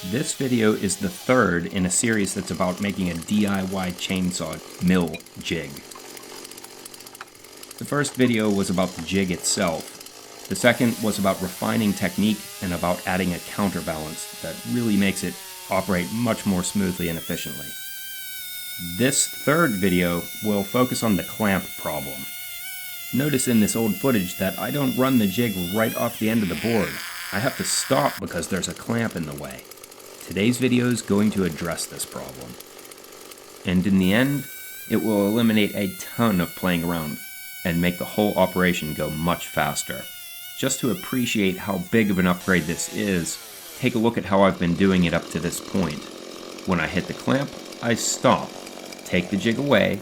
This video is the third in a series that's about making a DIY chainsaw mill jig. The first video was about the jig itself. The second was about refining technique and about adding a counterbalance that really makes it operate much more smoothly and efficiently. This third video will focus on the clamp problem. Notice in this old footage that I don't run the jig right off the end of the board. I have to stop because there's a clamp in the way. Today's video is going to address this problem. And in the end, it will eliminate a ton of playing around and make the whole operation go much faster. Just to appreciate how big of an upgrade this is, take a look at how I've been doing it up to this point. When I hit the clamp, I stop, take the jig away,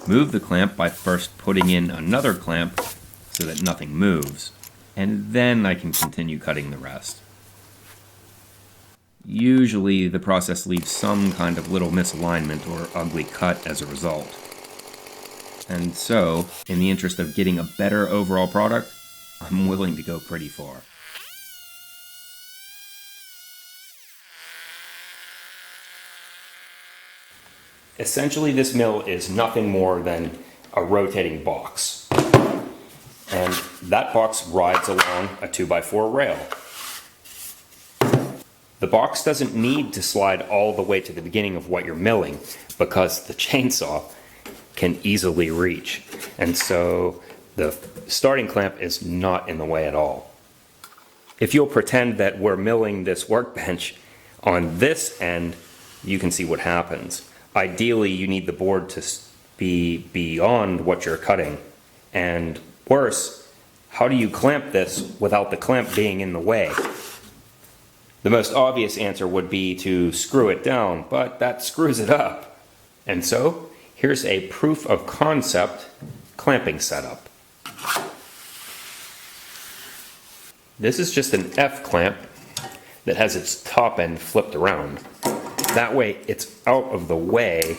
move the clamp by first putting in another clamp so that nothing moves, and then I can continue cutting the rest. Usually the process leaves some kind of little misalignment or ugly cut as a result. And so, in the interest of getting a better overall product, I'm willing to go pretty far. Essentially, this mill is nothing more than a rotating box. And that box rides along a 2x4 rail. The box doesn't need to slide all the way to the beginning of what you're milling because the chainsaw can easily reach. And so the starting clamp is not in the way at all. If you'll pretend that we're milling this workbench on this end, you can see what happens. Ideally, you need the board to be beyond what you're cutting. And worse, how do you clamp this without the clamp being in the way? The most obvious answer would be to screw it down, but that screws it up. And so, here's a proof of concept clamping setup. This is just an F clamp that has its top end flipped around. That way it's out of the way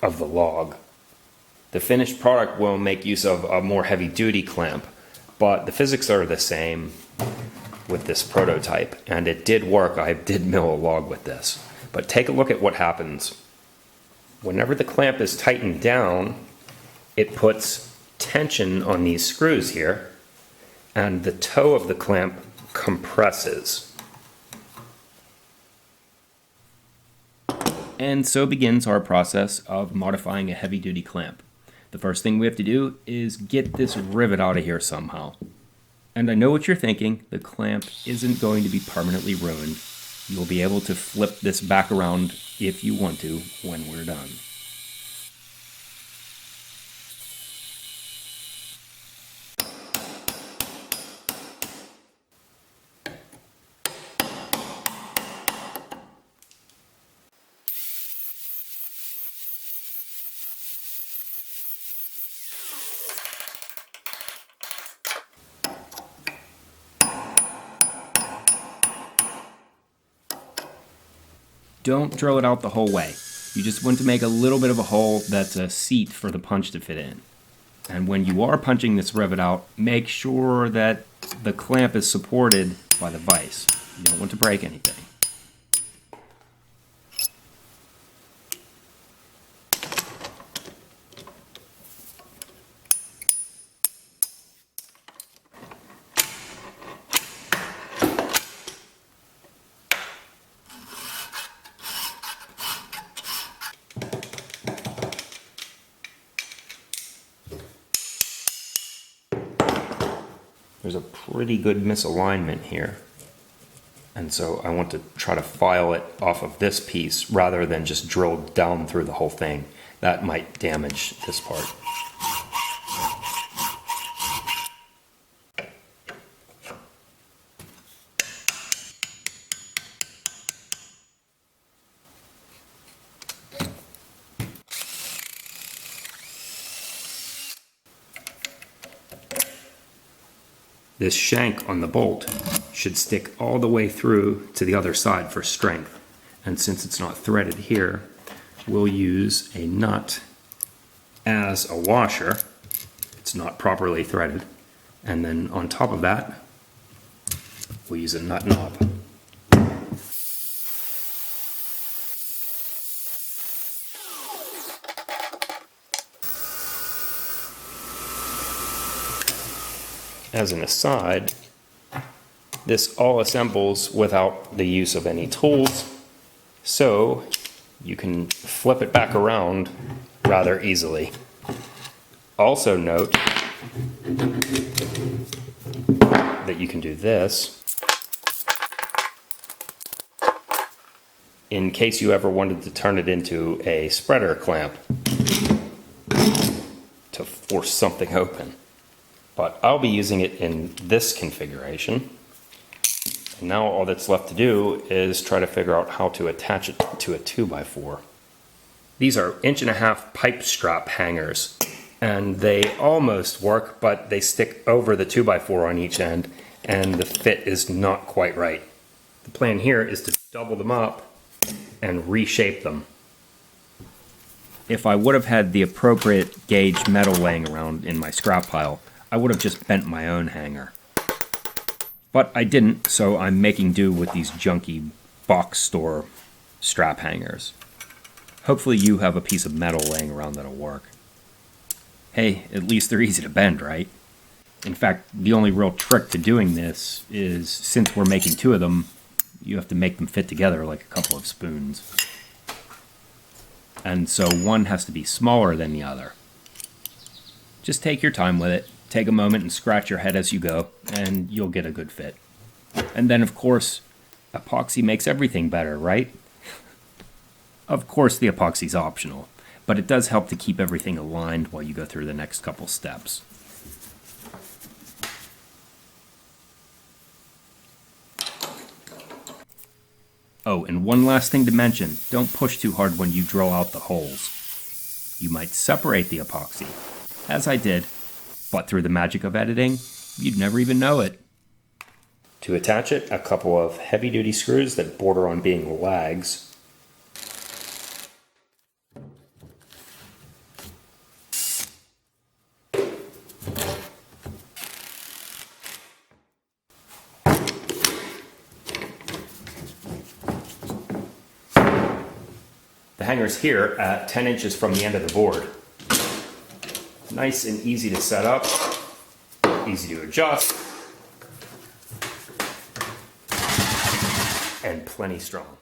of the log. The finished product will make use of a more heavy duty clamp, but the physics are the same with this prototype, and it did work. I did mill a log with this. But take a look at what happens. Whenever the clamp is tightened down, it puts tension on these screws here, and the toe of the clamp compresses. And so begins our process of modifying a heavy-duty clamp. The first thing we have to do is get this rivet out of here somehow. And I know what you're thinking, the clamp isn't going to be permanently ruined. You'll be able to flip this back around if you want to when we're done. Don't drill it out the whole way. You just want to make a little bit of a hole that's a seat for the punch to fit in. And when you are punching this rivet out, make sure that the clamp is supported by the vise. You don't want to break anything. There's a pretty good misalignment here, and so I want to try to file it off of this piece rather than just drill down through the whole thing. That might damage this part. This shank on the bolt should stick all the way through to the other side for strength. And since it's not threaded here, we'll use a nut as a washer. It's not properly threaded. And then on top of that, we'll use a nut knob. As an aside, this all assembles without the use of any tools, so you can flip it back around rather easily. Also note that you can do this in case you ever wanted to turn it into a spreader clamp to force something open. But I'll be using it in this configuration. And now all that's left to do is try to figure out how to attach it to a 2x4. These are 1.5" pipe strap hangers, and they almost work, but they stick over the 2x4 on each end, and the fit is not quite right. The plan here is to double them up and reshape them. If I would have had the appropriate gauge metal laying around in my scrap pile, I would have just bent my own hanger. But I didn't, so I'm making do with these junky box store strap hangers. Hopefully you have a piece of metal laying around that'll work. Hey, at least they're easy to bend, right? In fact, the only real trick to doing this is, since we're making 2 of them, you have to make them fit together like a couple of spoons. And so one has to be smaller than the other. Just take your time with it. Take a moment and scratch your head as you go, and you'll get a good fit. And then, of course, epoxy makes everything better, right? Of course, the epoxy's optional, but it does help to keep everything aligned while you go through the next couple steps. Oh, and one last thing to mention, don't push too hard when you drill out the holes. You might separate the epoxy, as I did, but through the magic of editing, you'd never even know it. To attach it, a couple of heavy-duty screws that border on being lags. The hanger's here at 10 inches from the end of the board. Nice and easy to set up, easy to adjust, and plenty strong.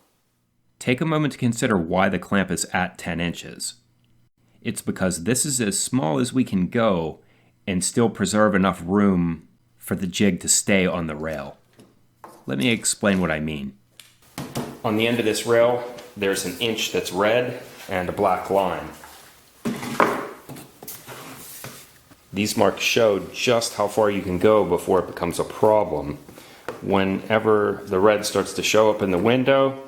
Take a moment to consider why the clamp is at 10 inches. It's because this is as small as we can go and still preserve enough room for the jig to stay on the rail. Let me explain what I mean. On the end of this rail, there's an inch that's red and a black line. These marks show just how far you can go before it becomes a problem. Whenever the red starts to show up in the window,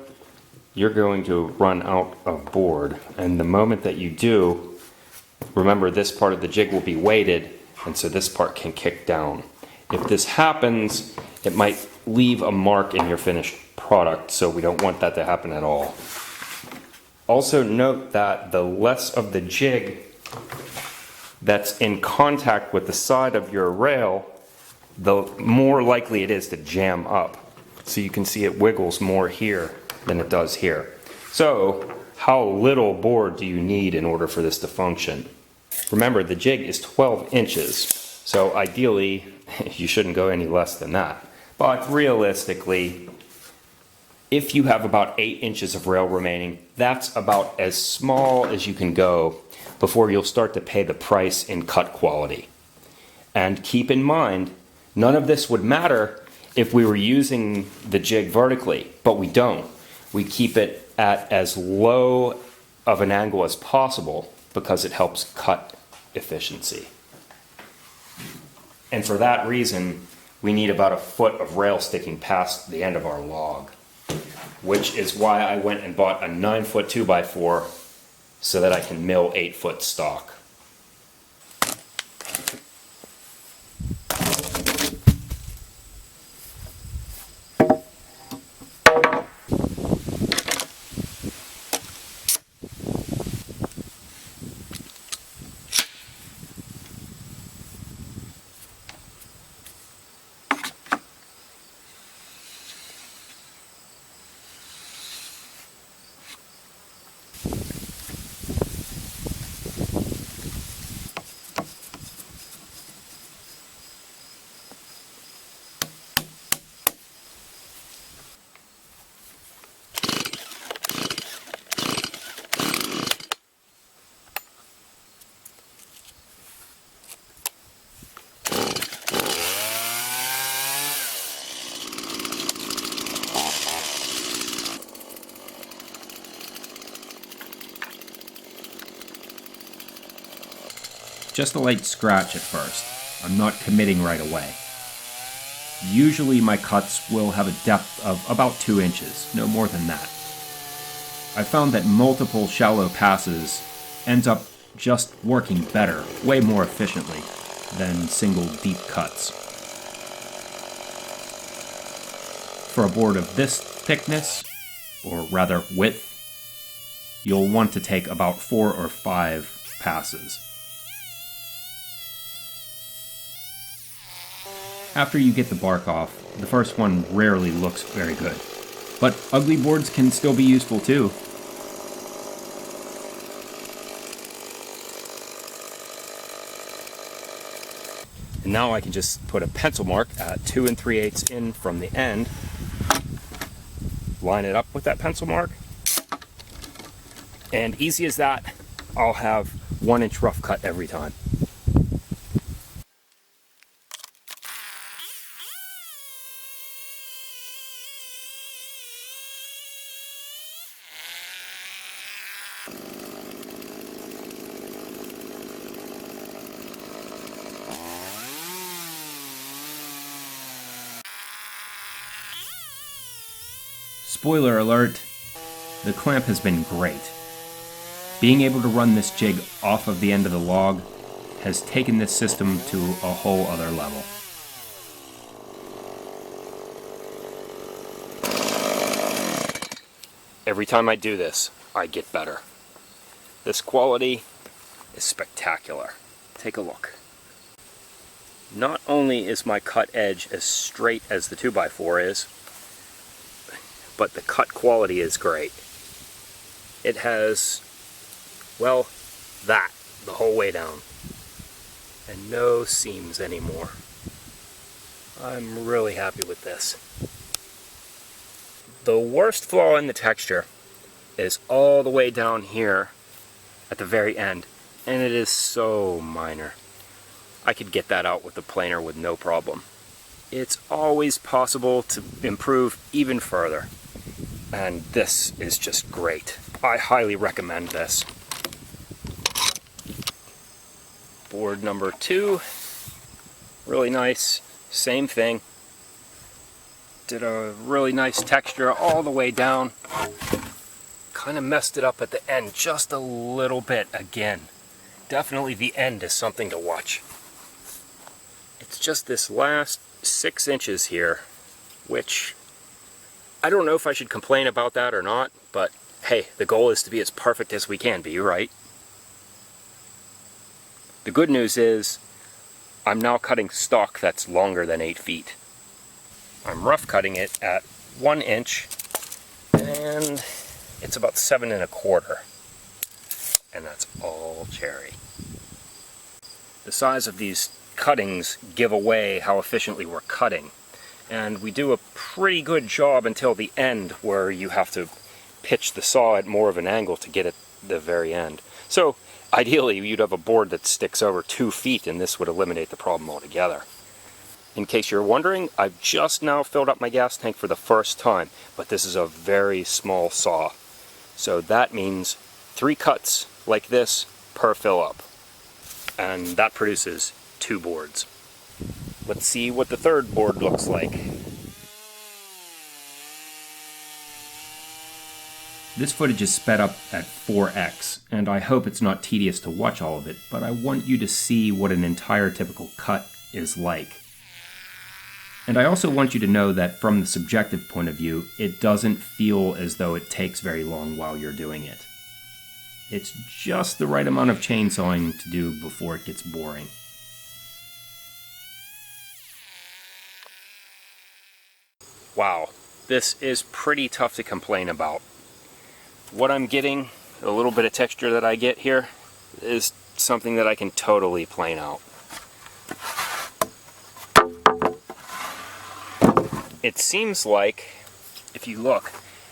you're going to run out of board. And the moment that you do, remember this part of the jig will be weighted, and so this part can kick down. If this happens, it might leave a mark in your finished product, so we don't want that to happen at all. Also note that the less of the jig that's in contact with the side of your rail, the more likely it is to jam up. So you can see it wiggles more here than it does here. So how little board do you need in order for this to function? Remember, the jig is 12 inches, so ideally you shouldn't go any less than that. But realistically, if you have about 8 inches of rail remaining, that's about as small as you can go before you'll start to pay the price in cut quality. And keep in mind, none of this would matter if we were using the jig vertically, but we don't. We keep it at as low of an angle as possible because it helps cut efficiency. And for that reason, we need about a foot of rail sticking past the end of our log, which is why I went and bought a 9-foot 2x4 so that I can mill 8-foot stock. Just a light scratch at first. I'm not committing right away. Usually my cuts will have a depth of about 2 inches, no more than that. I found that multiple shallow passes ends up just working better, way more efficiently, than single deep cuts. For a board of this thickness, or rather width, you'll want to take about 4 or 5 passes. After you get the bark off, the first one rarely looks very good. But ugly boards can still be useful too. And now I can just put a pencil mark at 2 3/8 in from the end, line it up with that pencil mark, and easy as that, I'll have 1 inch rough cut every time. Spoiler alert, the clamp has been great. Being able to run this jig off of the end of the log has taken this system to a whole other level. Every time I do this, I get better. This quality is spectacular. Take a look. Not only is my cut edge as straight as the 2x4 is, but the cut quality is great. It has, well, that the whole way down. And no seams anymore. I'm really happy with this. The worst flaw in the texture is all the way down here at the very end, and it is so minor. I could get that out with the planer with no problem. It's always possible to improve even further. And this is just great. I highly recommend this. Board number 2, really nice, same thing. Did a really nice texture all the way down. Kind of messed it up at the end just a little bit again. Definitely the end is something to watch. It's just this last 6 inches here, which I don't know if I should complain about that or not, but hey, the goal is to be as perfect as we can be, right? The good news is, I'm now cutting stock that's longer than 8 feet. I'm rough cutting it at 1 inch, and it's about 7 1/4. And that's all cherry. The size of these cuttings give away how efficiently we're cutting. And we do a pretty good job until the end, where you have to pitch the saw at more of an angle to get at the very end. So ideally you'd have a board that sticks over 2 feet, and this would eliminate the problem altogether. In case you're wondering, I've just now filled up my gas tank for the first time, but this is a very small saw. So that means 3 cuts like this per fill up. And that produces 2 boards. Let's see what the third board looks like. This footage is sped up at 4x, and I hope it's not tedious to watch all of it, but I want you to see what an entire typical cut is like. And I also want you to know that from the subjective point of view, it doesn't feel as though it takes very long while you're doing it. It's just the right amount of chainsawing to do before it gets boring. Wow, this is pretty tough to complain about. What I'm getting, a little bit of texture that I get here, is something that I can totally plane out. It seems like, if you look,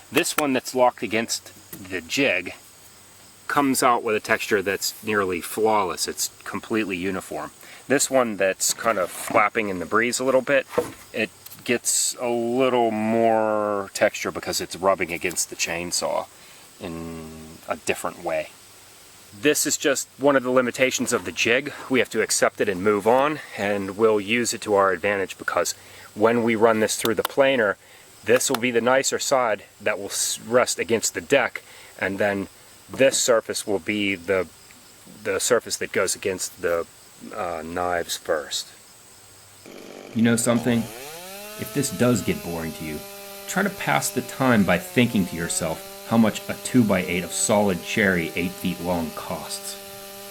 this one that's locked against the jig comes out with a texture that's nearly flawless. It's completely uniform. This one that's kind of flapping in the breeze a little bit, it gets a little more texture because it's rubbing against the chainsaw in a different way. This is just one of the limitations of the jig. We have to accept it and move on, and we'll use it to our advantage, because when we run this through the planer, this will be the nicer side that will rest against the deck, and then this surface will be the surface that goes against the knives first. You know something? If this does get boring to you, try to pass the time by thinking to yourself how much a 2x8 of solid cherry 8 feet long costs.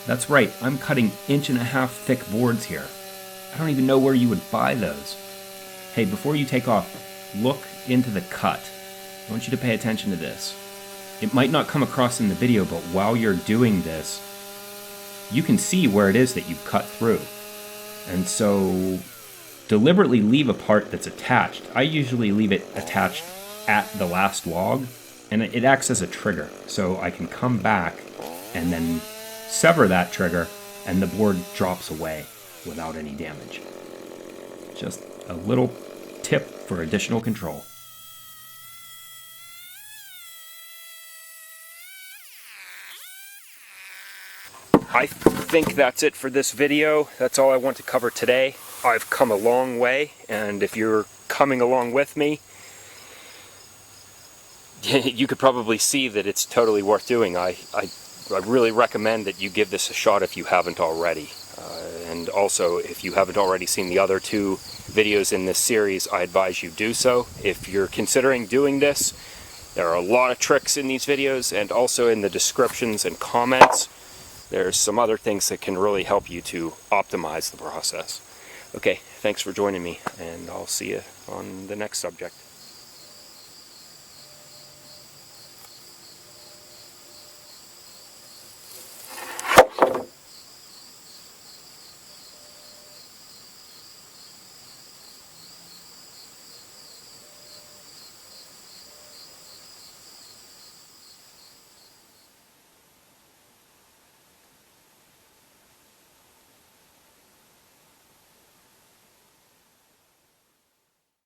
That's right, I'm cutting 1.5-inch thick boards here. I don't even know where you would buy those. Hey, before you take off, look into the cut. I want you to pay attention to this. It might not come across in the video, but while you're doing this, you can see where it is that you've cut through. And so deliberately leave a part that's attached. I usually leave it attached at the last log, and it acts as a trigger. So I can come back and then sever that trigger, and the board drops away without any damage. Just a little tip for additional control. I think that's it for this video. That's all I want to cover today. I've come a long way, and if you're coming along with me, you could probably see that it's totally worth doing. I really recommend that you give this a shot if you haven't already. And also, if you haven't already seen the other 2 videos in this series, I advise you do so. If you're considering doing this, there are a lot of tricks in these videos, and also in the descriptions and comments, there's some other things that can really help you to optimize the process. Okay, thanks for joining me, and I'll see you on the next subject.